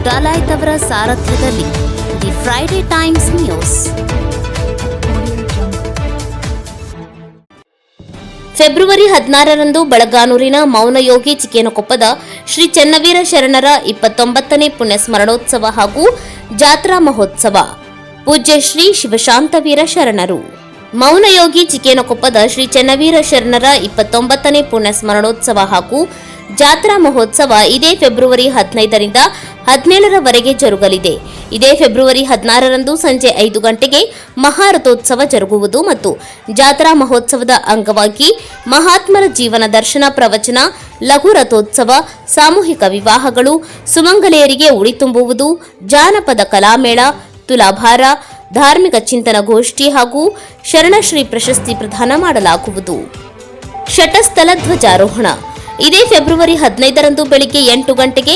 ಡಾಲಾಯ್ತ್ ಅವರ ಸಾರಥ್ಯದಲ್ಲಿ the Friday Times news. February 16ರಂದು ಬೆಳಗಾನೂರಿನ ಮೌನಯೋಗಿ ಚಿಕ್ಕೇನಕೊಪ್ಪದ ಶ್ರೀ ಚೆನ್ನವೀರ ಶರಣರ 29ನೇ ಪುಣ್ಯ ಸ್ಮರಣೋತ್ಸವ ಹಾಗೂ ಜಾತ್ರಾ ಮಹೋತ್ಸವ. ಪೂಜ್ಯ ಶ್ರೀ ಶಿವಶಾಂತವೀರ ಶರಣರು. ಮೌನಯೋಗಿ ಚಿಕ್ಕೇನಕೊಪ್ಪದ ಶ್ರೀ ಚೆನ್ನವೀರ ಶರಣರ 29ನೇ ಪುಣ್ಯ ಸ್ಮರಣೋತ್ಸವ ಹಾಗೂ ಜಾತ್ರಾ ಮಹೋತ್ಸವ ಇದೇ ಫೆಬ್ರವರಿ 15ರಿಂದ 17ರವರೆಗೆ ಜರುಗಲಿದೆ. ಇದೇ ಫೆಬ್ರವರಿ 16ರಂದು ಸಂಜೆ 5 ಗಂಟೆಗೆ ಮಹಾರಥೋತ್ಸವ ಜರುಗುವುದು ಮತ್ತು ಜಾತ್ರಾ ಮಹೋತ್ಸವದ ಅಂಗವಾಗಿ ಮಹಾತ್ಮರ ಜೀವನ ದರ್ಶನ ಪ್ರವಚನ, ಲಘು ರಥೋತ್ಸವ, ಸಾಮೂಹಿಕ ವಿವಾಹಗಳು, ಸುಮಂಗಲೆಯರಿಗೆ ಉಡಿ ತುಂಬುವುದು, ಜಾನಪದ ಕಲಾಮೇಳ, ತುಲಾಭಾರ, ಧಾರ್ಮಿಕ ಚಿಂತನ ಗೋಷ್ಠಿ ಹಾಗೂ ಶರಣಶ್ರೀ ಪ್ರಶಸ್ತಿ ಪ್ರದಾನ ಮಾಡಲಾಗುವುದು. ಶಟಸ್ಥಲ ಧ್ವಜಾರೋಹಣ ಇದೇ ಫೆಬ್ರವರಿ 15ರಂದು ಬೆಳಿಗ್ಗೆ 8 ಗಂಟೆಗೆ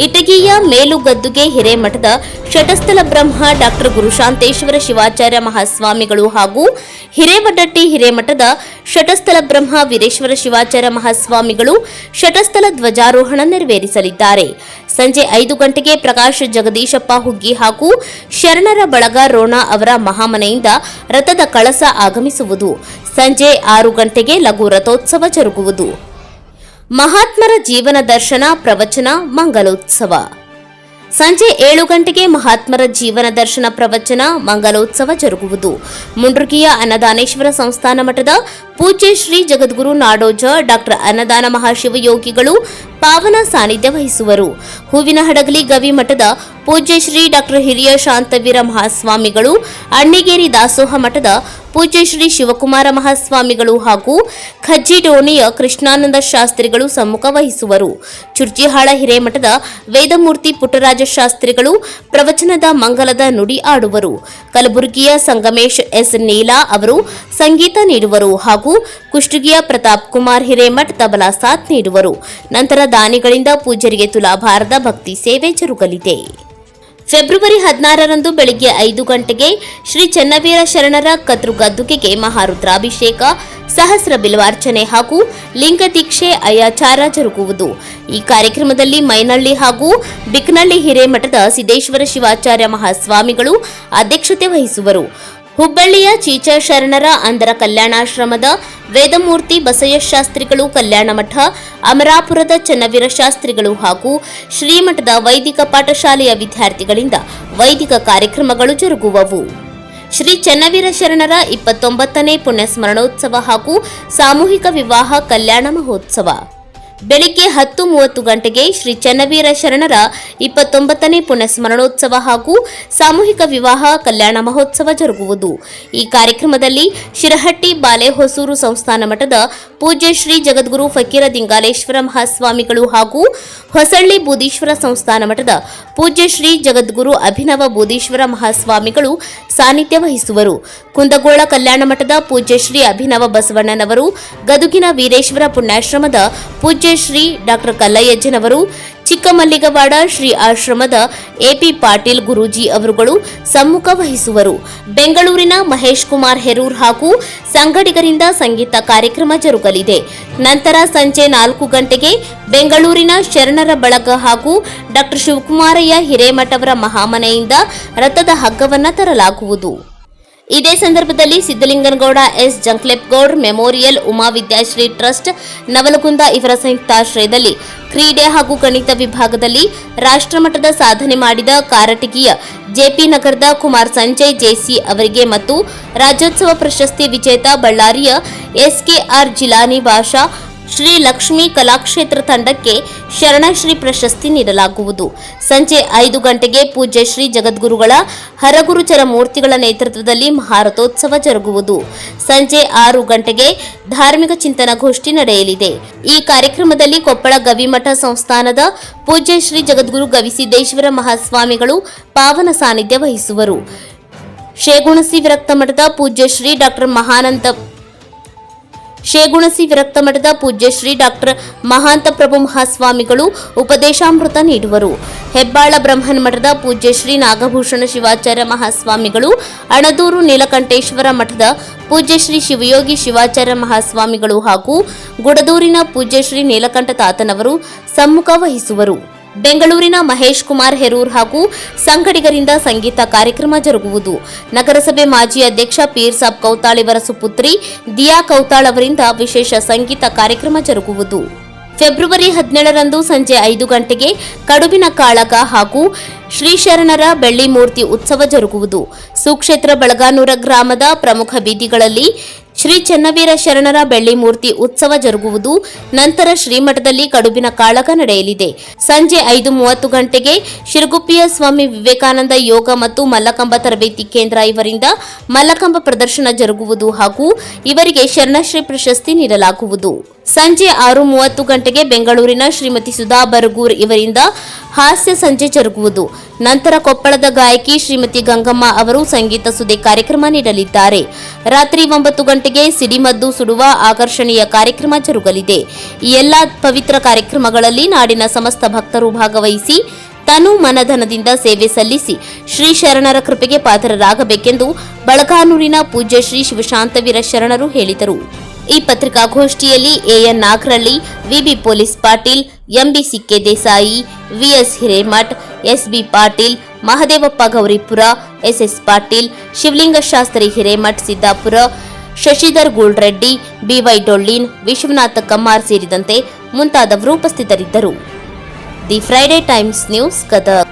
ಇಟಗಿಯ ಮೇಲುಗದ್ದುಗೆ ಹಿರೇಮಠದ ಶಟಸ್ಥಲ ಬ್ರಹ್ಮ ಡಾಕ್ಟರ್ ಗುರುಶಾಂತೇಶ್ವರ ಶಿವಾಚಾರ್ಯ ಮಹಾಸ್ವಾಮಿಗಳು ಹಾಗೂ ಹಿರೇಮಠಟ್ಟಿ ಹಿರೇಮಠದ ಶಟಸ್ಥಲ ಬ್ರಹ್ಮ ವೀರೇಶ್ವರ ಶಿವಾಚಾರ್ಯ ಮಹಾಸ್ವಾಮಿಗಳು ಶಟಸ್ಥಲ ಧ್ವಜಾರೋಹಣ ನೆರವೇರಿಸಲಿದ್ದಾರೆ. ಸಂಜೆ 5 ಗಂಟೆಗೆ ಪ್ರಕಾಶ್ ಜಗದೀಶಪ್ಪ ಹುಗ್ಗಿ ಹಾಗೂ ಶರಣರ ಬಳಗ ರೋಣ ಅವರ ಮಹಾಮನೆಯಿಂದ ರಥದ ಕಳಸ ಆಗಮಿಸುವುದು. ಸಂಜೆ 6 ಗಂಟೆಗೆ ಲಘು ರಥೋತ್ಸವ ಜರುಗುವುದು. ಮಹಾತ್ಮರ ಜೀವನ ದರ್ಶನ ಪ್ರವಚನ ಮಂಗಲೋತ್ಸವ ಸಂಜೆ 7 ಗಂಟೆಗೆ ಮಹಾತ್ಮರ ಜೀವನ ದರ್ಶನ ಪ್ರವಚನ ಮಂಗಲೋತ್ಸವ ಜರುಗುವುದು. ಮುಂಡ್ರಗಿಯ ಅನ್ನದಾನೇಶ್ವರ ಸಂಸ್ಥಾನ ಮಠದ ಪೂಜ್ಯ ಶ್ರೀ ಜಗದ್ಗುರು ನಾಡೋಜ ಡಾಕ್ಟರ್ ಅನ್ನದಾನ ಮಹಾಶಿವಯೋಗಿಗಳು ಪಾವನ ಸಾನ್ನಿಧ್ಯ ವಹಿಸುವರು. ಹೂವಿನಹಡಗಲಿ ಗವಿ ಮಠದ ಪೂಜ್ಯ ಶ್ರೀ ಡಾಕ್ಟರ್ ಹಿರಿಯ ಶಾಂತವೀರ ಮಹಾಸ್ವಾಮಿಗಳು, ಅಣ್ಣಿಗೇರಿ ದಾಸೋಹ ಮಠದ ಪೂಜ್ಯ ಶ್ರೀ ಶಿವಕುಮಾರ ಮಹಾಸ್ವಾಮಿಗಳು ಹಾಗೂ ಖಜ್ಜಿಡೋಣಿಯ ಕೃಷ್ಣಾನಂದ ಶಾಸ್ತ್ರಿಗಳು ಸಮ್ಮುಖ ವಹಿಸುವರು. ಚುರ್ಚಿಹಾಳ ಹಿರೇಮಠದ ವೇದಮೂರ್ತಿ ಪುಟ್ಟರಾಜ ಶಾಸ್ತ್ರಿಗಳು ಪ್ರವಚನದ ಮಂಗಲದ ನುಡಿ ಆಡುವರು. ಕಲಬುರಗಿಯ ಸಂಗಮೇಶ್ ಎಸ್ ನೀಲಾ ಅವರು ಸಂಗೀತ ನೀಡುವರು ಹಾಗೂ ಕುಷ್ಟಗಿಯ ಪ್ರತಾಪ್ ಕುಮಾರ್ ಹಿರೇಮಠ್ ತಬಲಾ ಸಾಥ್ ನೀಡುವರು. ನಂತರ ದಾನಿಗಳಿಂದ ಪೂಜ್ಯರಿಗೆ ತುಲಾಭಾರದ ಭಕ್ತಿ ಸೇವೆ ಜರುಗಲಿದೆ. ಫೆಬ್ರವರಿ 16ರಂದು ಬೆಳಿಗ್ಗೆ 5 ಗಂಟೆಗೆ ಶ್ರೀ ಚೆನ್ನವೀರ ಶರಣರ ಕತೃಗದ್ದುಗೆಗೆ ಮಹಾರುದ್ರಾಭಿಷೇಕ, ಸಹಸ್ರ ಬಿಲ್ವಾರ್ಚನೆ ಹಾಗೂ ಲಿಂಗದೀಕ್ಷೆ ಅಯ್ಯಾಚಾರ ಜರುಗುವುದು. ಈ ಕಾರ್ಯಕ್ರಮದಲ್ಲಿ ಮೈನಳ್ಳಿ ಹಾಗೂ ಬಿಕ್ನಳ್ಳಿ ಹಿರೇಮಠದ ಸಿದ್ದೇಶ್ವರ ಶಿವಾಚಾರ್ಯ ಮಹಾಸ್ವಾಮಿಗಳು ಅಧ್ಯಕ್ಷತೆ ವಹಿಸುವರು. ಹುಬ್ಬಳ್ಳಿಯ ಚೀಚ ಶರಣರ ಅಂಧರ ಕಲ್ಯಾಣಾಶ್ರಮದ ವೇದಮೂರ್ತಿ ಬಸಯ್ಯ ಶಾಸ್ತ್ರಿಗಳು ಕಲ್ಯಾಣ ಮಠ, ಅಮರಾಪುರದ ಚೆನ್ನವೀರ ಶಾಸ್ತ್ರಿಗಳು ಹಾಗೂ ಶ್ರೀಮಠದ ವೈದಿಕ ಪಾಠಶಾಲೆಯ ವಿದ್ಯಾರ್ಥಿಗಳಿಂದ ವೈದಿಕ ಕಾರ್ಯಕ್ರಮಗಳು ಜರುಗುವವು. ಶ್ರೀ ಚೆನ್ನವೀರ ಶರಣರ 29ನೇ ಪುಣ್ಯ ಸ್ಮರಣೋತ್ಸವ ಹಾಗೂ ಸಾಮೂಹಿಕ ವಿವಾಹ ಕಲ್ಯಾಣ ಮಹೋತ್ಸವ ಬೆಳಿಗ್ಗೆ 10:30 ಗಂಟೆಗೆ ಶ್ರೀ ಚೆನ್ನವೀರ ಶರಣರ 29ನೇ ಪುಣ್ಯ ಸ್ಮರಣೋತ್ಸವ ಹಾಗೂ ಸಾಮೂಹಿಕ ವಿವಾಹ ಕಲ್ಯಾಣ ಮಹೋತ್ಸವ ಜರುಗುವುದು. ಈ ಕಾರ್ಯಕ್ರಮದಲ್ಲಿ ಶಿರಹಟ್ಟಿ ಬಾಲೆಹೊಸೂರು ಸಂಸ್ಥಾನ ಮಠದ ಪೂಜ್ಯ ಶ್ರೀ ಜಗದ್ಗುರು ಫಕೀರ ದಿಂಗಾಲೇಶ್ವರ ಮಹಾಸ್ವಾಮಿಗಳು ಹಾಗೂ ಹೊಸಳ್ಳಿ ಬೂದೀಶ್ವರ ಸಂಸ್ಥಾನ ಮಠದ ಪೂಜ್ಯ ಶ್ರೀ ಜಗದ್ಗುರು ಅಭಿನವ ಬೂದೀಶ್ವರ ಮಹಾಸ್ವಾಮಿಗಳು ಸಾನ್ನಿಧ್ಯ ವಹಿಸುವರು. ಕುಂದಗೋಳ ಕಲ್ಯಾಣ ಮಠದ ಪೂಜ್ಯ ಶ್ರೀ ಅಭಿನವ ಬಸವಣ್ಣನವರು, ಗದುಗಿನ ವೀರೇಶ್ವರ ಪುಣ್ಯಾಶ್ರಮದ ಪೂಜ್ಯ ಶ್ರೀ ಡಾಕ್ಟರ್ ಕಲ್ಲಯ್ಯಜ್ಜನವರು, ಚಿಕ್ಕಮಲ್ಲಿಗವಾಡ ಶ್ರೀ ಆಶ್ರಮದ ಎಪಿ ಪಾಟೀಲ್ ಗುರೂಜಿ ಅವರುಗಳು ಸಮ್ಮುಖ ವಹಿಸುವರು. ಬೆಂಗಳೂರಿನ ಮಹೇಶ್ ಕುಮಾರ್ ಹೆರೂರ್ ಹಾಗೂ ಸಂಗಡಿಗರಿಂದ ಸಂಗೀತ ಕಾರ್ಯಕ್ರಮ ಜರುಗಲಿದೆ. ನಂತರ ಸಂಜೆ 4 ಗಂಟೆಗೆ ಬೆಂಗಳೂರಿನ ಶರಣರ ಬಳಗ ಹಾಗೂ ಡಾಕ್ಟರ್ ಶಿವಕುಮಾರಯ್ಯ ಹಿರೇಮಠ ಅವರ ಮಹಾಮನೆಯಿಂದ ರಥದ ಹಗ್ಗವನ್ನು ತರಲಾಗುವುದು. ಇದೇ ಸಂದರ್ಭದಲ್ಲಿ ಸಿದ್ದಲಿಂಗನಗೌಡ ಎಸ್ ಜಂಕ್ಲೆಪ್ಗೌಡ್ ಮೆಮೋರಿಯಲ್ ಉಮಾ ವಿದ್ಯಾಶ್ರೀ ಟ್ರಸ್ಟ್ ನವಲಗುಂದ ಇವರ ಸಂಯುಕ್ತಾಶ್ರಯದಲ್ಲಿ ಕ್ರೀಡೆ ಹಾಗೂ ಗಣಿತ ವಿಭಾಗದಲ್ಲಿ ರಾಷ್ಟ್ರಮಟ್ಟದ ಸಾಧನೆ ಮಾಡಿದ ಕಾರಟಗಿಯ ಜೆಪಿ ನಗರದ ಕುಮಾರ್ ಸಂಜಯ್ ಜೆಸಿ ಅವರಿಗೆ ಮತ್ತು ರಾಜ್ಯೋತ್ಸವ ಪ್ರಶಸ್ತಿ ವಿಜೇತ ಬಳ್ಳಾರಿಯ ಎಸ್ಕೆಆರ್ ಜಿಲಾನಿ ಭಾಷಾ ಶ್ರೀ ಲಕ್ಷ್ಮೀ ಕಲಾಕ್ಷೇತ್ರ ತಂಡಕ್ಕೆ ಶರಣಶ್ರೀ ಪ್ರಶಸ್ತಿ ನೀಡಲಾಗುವುದು. ಸಂಜೆ 5 ಗಂಟೆಗೆ ಪೂಜ್ಯ ಶ್ರೀ ಜಗದ್ಗುರುಗಳ ಹರಗುರುಚರ ಮೂರ್ತಿಗಳ ನೇತೃತ್ವದಲ್ಲಿ ಮಹಾರಥೋತ್ಸವ ಜರುಗುವುದು. ಸಂಜೆ 6 ಗಂಟೆಗೆ ಧಾರ್ಮಿಕ ಚಿಂತನ ಗೋಷ್ಠಿ ನಡೆಯಲಿದೆ. ಈ ಕಾರ್ಯಕ್ರಮದಲ್ಲಿ ಕೊಪ್ಪಳ ಗವಿಮಠ ಸಂಸ್ಥಾನದ ಪೂಜ್ಯ ಶ್ರೀ ಜಗದ್ಗುರು ಗವಿಸಿದ್ದೇಶ್ವರ ಮಹಾಸ್ವಾಮಿಗಳು ಪಾವನ ಸಾನ್ನಿಧ್ಯ ವಹಿಸುವರು. ಶೇಗುಣಸಿ ವಿರಕ್ತ ಮಠದ ಪೂಜ್ಯ ಶ್ರೀ ಡಾಕ್ಟರ್ ಮಹಾಂತ ಪ್ರಭು ಮಹಾಸ್ವಾಮಿಗಳು ಉಪದೇಶಾಮೃತ ನೀಡುವರು. ಹೆಬ್ಬಾಳ ಬ್ರಹ್ಮನ್ ಮಠದ ಪೂಜ್ಯ ಶ್ರೀ ನಾಗಭೂಷಣ ಶಿವಾಚಾರ್ಯ ಮಹಾಸ್ವಾಮಿಗಳು, ಅಣದೂರು ನೀಲಕಂಠೇಶ್ವರ ಮಠದ ಪೂಜ್ಯ ಶ್ರೀ ಶಿವಯೋಗಿ ಶಿವಾಚಾರ್ಯ ಮಹಾಸ್ವಾಮಿಗಳು ಹಾಗೂ ಗುಡದೂರಿನ ಪೂಜ್ಯ ಶ್ರೀ ನೀಲಕಂಠ ತಾತನವರು ಸಮ್ಮುಖ ವಹಿಸುವರು. ಬೆಂಗಳೂರಿನ ಮಹೇಶ್ ಕುಮಾರ್ ಹೆರೂರ್ ಹಾಗೂ ಸಂಗಡಿಗರಿಂದ ಸಂಗೀತ ಕಾರ್ಯಕ್ರಮ ಜರುಗುವುದು. ನಗರಸಭೆ ಮಾಜಿ ಅಧ್ಯಕ್ಷ ಪೀರ್ ಸಾಬ್ ಕೌತಾಳ್ ಇವರ ಸುಪುತ್ರಿ ದಿಯಾ ಕೌತಾಳ್ ಅವರಿಂದ ವಿಶೇಷ ಸಂಗೀತ ಕಾರ್ಯಕ್ರಮ ಜರುಗುವುದು. ಫೆಬ್ರವರಿ 17ರಂದು ಸಂಜೆ 5 ಗಂಟೆಗೆ ಕಡುಬಿನ ಕಾಳಗ ಹಾಗೂ ಶ್ರೀ ಶರಣರ ಬೆಳ್ಳಿ ಮೂರ್ತಿ ಉತ್ಸವ ಜರುಗುವುದು. ಸುಕ್ಷೇತ್ರ ಬಳಗಾನೂರ ಗ್ರಾಮದ ಪ್ರಮುಖ ಬೀದಿಗಳಲ್ಲಿ ಶ್ರೀ ಚೆನ್ನವೀರ ಶರಣರ ಬೆಳ್ಳಿ ಮೂರ್ತಿ ಉತ್ಸವ ಜರುಗುವುದು. ನಂತರ ಶ್ರೀಮಠದಲ್ಲಿ ಕಡುಬಿನ ಕಾಳಗ ನಡೆಯಲಿದೆ. ಸಂಜೆ 5:30 ಗಂಟೆಗೆ ಶಿರಗುಪ್ಪಿಯ ಸ್ವಾಮಿ ವಿವೇಕಾನಂದ ಯೋಗ ಮತ್ತು ಮಲ್ಲಕಂಬ ತರಬೇತಿ ಕೇಂದ್ರ ಇವರಿಂದ ಮಲ್ಲಕಂಬ ಪ್ರದರ್ಶನ ಜರುಗುವುದು ಹಾಗೂ ಇವರಿಗೆ ಶರಣಶ್ರೀ ಪ್ರಶಸ್ತಿ ನೀಡಲಾಗುವುದು. ಸಂಜೆ 6:30 ಗಂಟೆಗೆ ಬೆಂಗಳೂರಿನ ಶ್ರೀಮತಿ ಸುಧಾ ಬರಗೂರ್ ಇವರಿಂದ ಹಾಸ್ಯ ಸಂಜೆ ಜರುಗುವುದು. ನಂತರ ಕೊಪ್ಪಳದ ಗಾಯಕಿ ಶ್ರೀಮತಿ ಗಂಗಮ್ಮ ಅವರು ಸಂಗೀತ ಸುದೆ ಕಾರ್ಯಕ್ರಮ ನೀಡಲಿದ್ದಾರೆ. ರಾತ್ರಿ 9 ಗಂಟೆಗೆ ಸಿಡಿಮದ್ದು ಸುಡುವ ಆಕರ್ಷಣೀಯ ಕಾರ್ಯಕ್ರಮ ಜರುಗಲಿದೆ. ಈ ಎಲ್ಲ ಪವಿತ್ರ ಕಾರ್ಯಕ್ರಮಗಳಲ್ಲಿ ನಾಡಿನ ಸಮಸ್ತ ಭಕ್ತರು ಭಾಗವಹಿಸಿ ತನು ಮನಧನದಿಂದ ಸೇವೆ ಸಲ್ಲಿಸಿ ಶ್ರೀ ಶರಣರ ಕೃಪೆಗೆ ಪಾತ್ರರಾಗಬೇಕೆಂದು ಬಳಗಾನೂರಿನ ಪೂಜ್ಯ ಶ್ರೀ ಶಿವಶಾಂತವೀರ ಶರಣರು ಹೇಳಿದರು. ಈ ಪತ್ರಿಕಾಗೋಷ್ಠಿಯಲ್ಲಿ AN Nagaralli, VB police Patil, MB Sikke Desai, VS Hiremath, SB Patil, Mahadevappa Gouripur, SS Patil, Shivalinga Shastri Hiremath Siddapur, Shashidhar Goolreddy, BY Dollin, Vishwanath Kammar ಸೇರಿದಂತೆ ಮುಂತಾದವರು ಉಪಸ್ಥಿತರಿದ್ದರು. The Friday Times news Gadag.